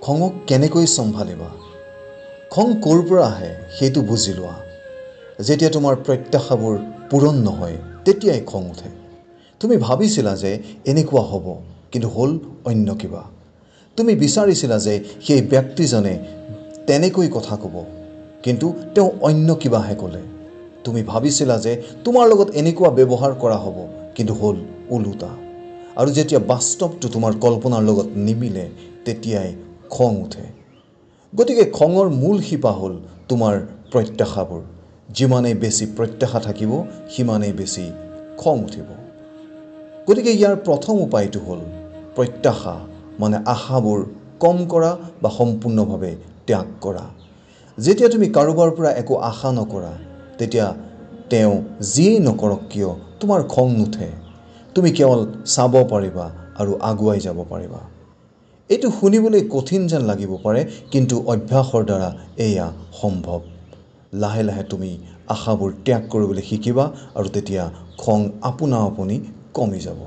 খঙক কেনেকৈ চম্ভালিবা খং ক'ৰ পৰা আহে সেইটো বুজি লোৱা যেতিয়া তোমাৰ প্ৰত্যাশাবোৰ পূৰণ নহয় তেতিয়াই খং উঠে তুমি ভাবিছিলা যে এনেকুৱা হ'ব কিন্তু হ'ল অন্য কিবা তুমি বিচাৰিছিলা যে সেই ব্যক্তিজনে তেনেকৈ কথা ক'ব কিন্তু তেওঁ অন্য কিবাহে ক'লে তুমি ভাবিছিলা যে তোমাৰ লগত এনেকুৱা ব্যৱহাৰ কৰা হ'ব কিন্তু হ'ল ওলোটা আৰু যেতিয়া বাস্তৱটো তোমাৰ কল্পনাৰ লগত নিমিলে তেতিয়াই খং উঠে গতিকে খঙৰ মূল শিপা হ'ল তোমাৰ প্ৰত্যাশাবোৰ যিমানেই বেছি প্ৰত্যাশা থাকিব সিমানেই বেছি খং উঠিব গতিকে ইয়াৰ প্ৰথম উপায়টো হ'ল প্ৰত্যাশা মানে আশাবোৰ কম কৰা বা সম্পূৰ্ণভাৱে ত্যাগ কৰা যেতিয়া তুমি কাৰোবাৰ পৰা একো আশা নকৰা তেতিয়া তেওঁ যিয়েই নকৰক কিয় তোমাৰ খং নুঠে তুমি কেৱল চাব পাৰিবা আৰু আগুৱাই যাব পাৰিবা এইটো শুনিবলৈ কঠিন যেন লাগিব পাৰে কিন্তু অভ্যাসৰ দ্বাৰা এয়া সম্ভৱ লাহে লাহে তুমি আশাবোৰ ত্যাগ কৰিবলৈ শিকিবা আৰু তেতিয়া খং আপোনা আপুনি কমি যাব